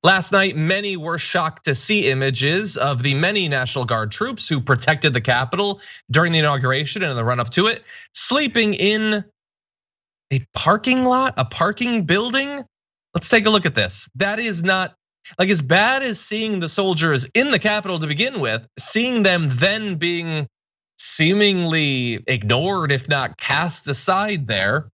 Last night, many were shocked to see images of the many National Guard troops who protected the Capitol during the inauguration and in the run up to it, sleeping in a parking lot, a parking building. Let's take a look at this. That is not like as bad as seeing the soldiers in the Capitol to begin with, seeing them then being seemingly ignored, if not cast aside there.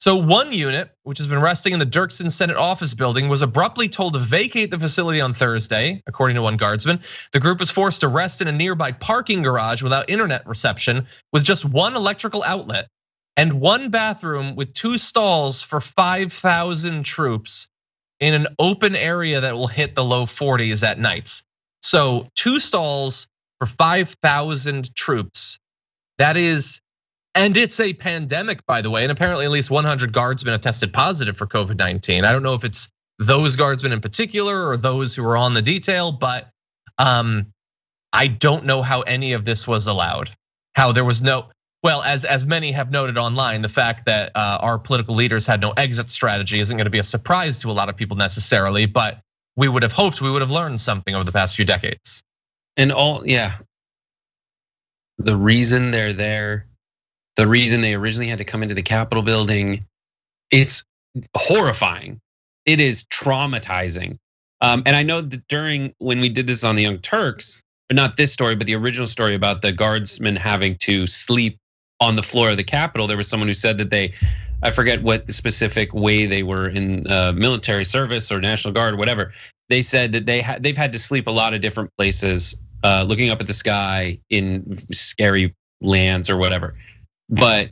So one unit, which has been resting in the Dirksen Senate Office building, was abruptly told to vacate the facility on Thursday, according to one guardsman. The group was forced to rest in a nearby parking garage without internet reception, with just one electrical outlet and one bathroom with 2 stalls for 5,000 troops in an open area that will hit the low 40s at nights. So 2 stalls for 5,000 troops. That is. And it's a pandemic, by the way, and apparently at least 100 guardsmen have tested positive for COVID-19. I don't know if it's those guardsmen in particular or those who were on the detail, but I don't know how any of this was allowed. How there was no, well, as many have noted online, the fact that our political leaders had no exit strategy isn't going to be a surprise to a lot of people necessarily, but we would have hoped we would have learned something over the past few decades. And the reason they're there, the reason they originally had to come into the Capitol building, it's horrifying. It is traumatizing. And I know that when we did this on the Young Turks, but not this story, but the original story about the guardsmen having to sleep on the floor of the Capitol, there was someone who said that I forget what specific way they were in military service or National Guard or whatever. They said that they've had to sleep a lot of different places, looking up at the sky in scary lands or whatever, but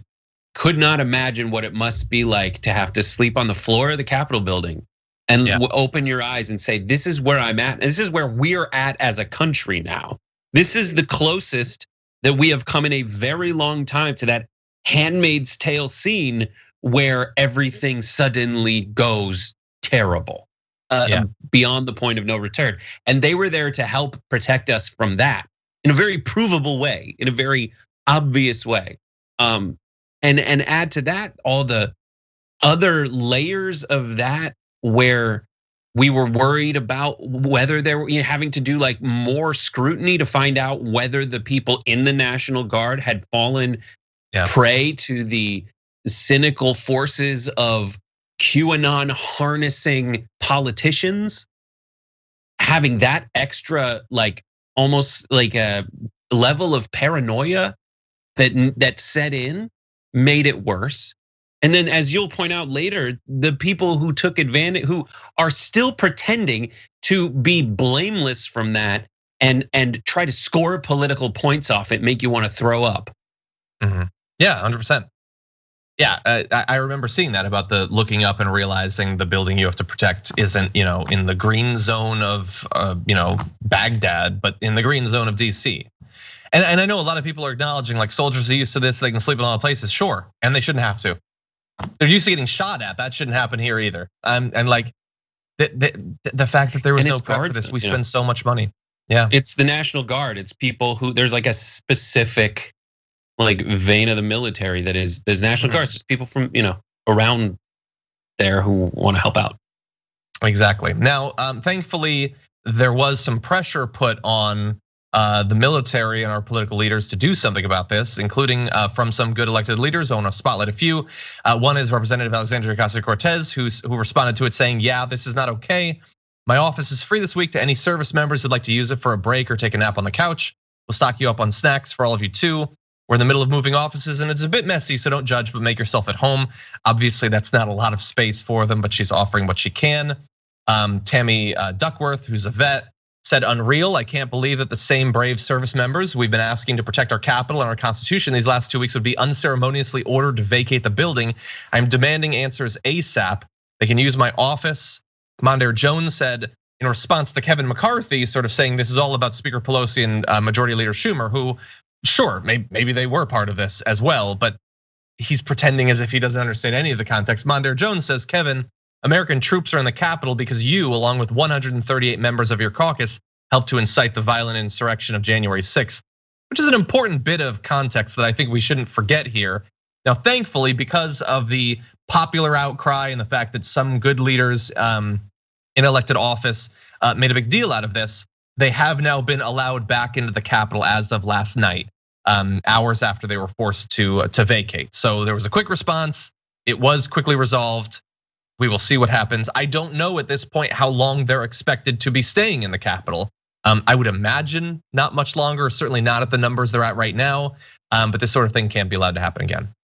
could not imagine what it must be like to have to sleep on the floor of the Capitol building and open your eyes and say, this is where I'm at. And this is where we're at as a country now. This is the closest that we have come in a very long time to that Handmaid's Tale scene where everything suddenly goes terrible, beyond the point of no return. And they were there to help protect us from that in a very provable way, in a very obvious way. And add to that all the other layers of that where we were worried about whether they were having to do like more scrutiny to find out whether the people in the National Guard had fallen prey to the cynical forces of QAnon harnessing politicians. Having that extra, like almost like a level of paranoia that set in made it worse. And then as you'll point out later, the people who took advantage, who are still pretending to be blameless from that and try to score political points off it, make you want to throw up. Yeah, 100%. Yeah, I remember seeing that about the looking up and realizing the building you have to protect isn't, in the green zone of, Baghdad, but in the green zone of DC. And I know a lot of people are acknowledging like soldiers are used to this, they can sleep in a lot of places, sure, and they shouldn't have to. They're used to getting shot at, that shouldn't happen here either. And like the fact that there was no prep for this, we spend so much money. Yeah, it's the National Guard. It's people who there's like a specific like vein of the military that is there's National Guards, just people from around there who want to help out. Exactly. Now, thankfully, there was some pressure put on the military and our political leaders to do something about this, including from some good elected leaders. I want to spotlight a few. One is Representative Alexandria Ocasio-Cortez, who responded to it saying, "Yeah, this is not okay. My office is free this week to any service members who'd like to use it for a break or take a nap on the couch. We'll stock you up on snacks for all of you too. We're in the middle of moving offices and it's a bit messy, so don't judge, but make yourself at home." Obviously, that's not a lot of space for them, but she's offering what she can. Tammy Duckworth, who's a vet, said, "Unreal, I can't believe that the same brave service members we've been asking to protect our Capitol and our Constitution these last 2 weeks would be unceremoniously ordered to vacate the building. I'm demanding answers ASAP. They can use my office." Commander Jones said in response to Kevin McCarthy, sort of saying this is all about Speaker Pelosi and Majority Leader Schumer, who, sure, maybe they were part of this as well, but he's pretending as if he doesn't understand any of the context. Commander Jones says, "Kevin, American troops are in the Capitol because you, along with 138 members of your caucus, helped to incite the violent insurrection of January 6th, which is an important bit of context that I think we shouldn't forget here. Now, thankfully, because of the popular outcry and the fact that some good leaders in elected office made a big deal out of this. They have now been allowed back into the Capitol as of last night, hours after they were forced to vacate. So there was a quick response. It was quickly resolved. We will see what happens. I don't know at this point how long they're expected to be staying in the Capitol. I would imagine not much longer, certainly not at the numbers they're at right now. But this sort of thing can't be allowed to happen again.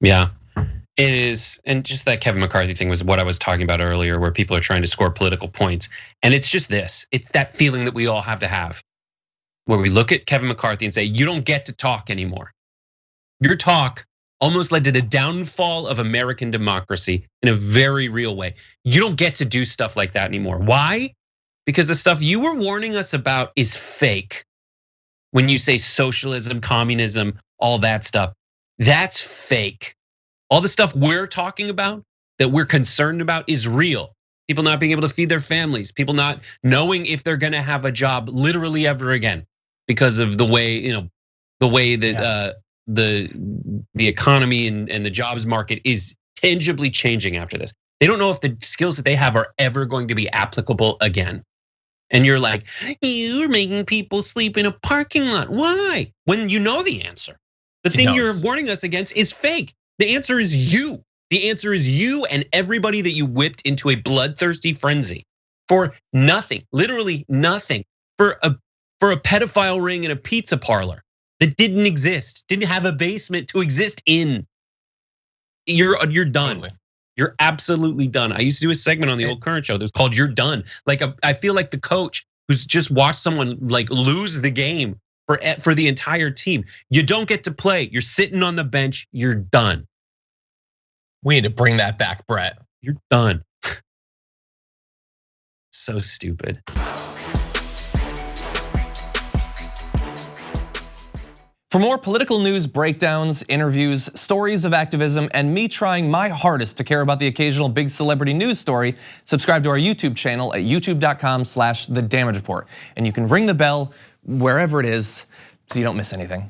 Yeah, it is. And just that Kevin McCarthy thing was what I was talking about earlier, where people are trying to score political points. And it's just this, it's that feeling that we all have to have, where we look at Kevin McCarthy and say, you don't get to talk anymore. Your talk almost led to the downfall of American democracy in a very real way. You don't get to do stuff like that anymore. Why? Because the stuff you were warning us about is fake. When you say socialism, communism, all that stuff, that's fake. All the stuff we're talking about, that we're concerned about, is real. People not being able to feed their families, people not knowing if they're gonna have a job literally ever again because of the way, the way that the economy and the jobs market is tangibly changing after this. They don't know if the skills that they have are ever going to be applicable again. And you're like, you're making people sleep in a parking lot. Why? When you know the answer. The thing you're warning us against is fake. The answer is you. The answer is you and everybody that you whipped into a bloodthirsty frenzy for nothing, literally nothing, for a pedophile ring in a pizza parlor that didn't exist, didn't have a basement to exist in. You're done. Totally. You're absolutely done. I used to do a segment on the old Current show that was called "You're Done." Like I feel like the coach who's just watched someone like lose the game for the entire team. You don't get to play. You're sitting on the bench. You're done. We need to bring that back, Brett. You're done. So stupid. For more political news breakdowns, interviews, stories of activism, and me trying my hardest to care about the occasional big celebrity news story, subscribe to our YouTube channel at youtube.com/thedamagereport. And you can ring the bell wherever it is so you don't miss anything.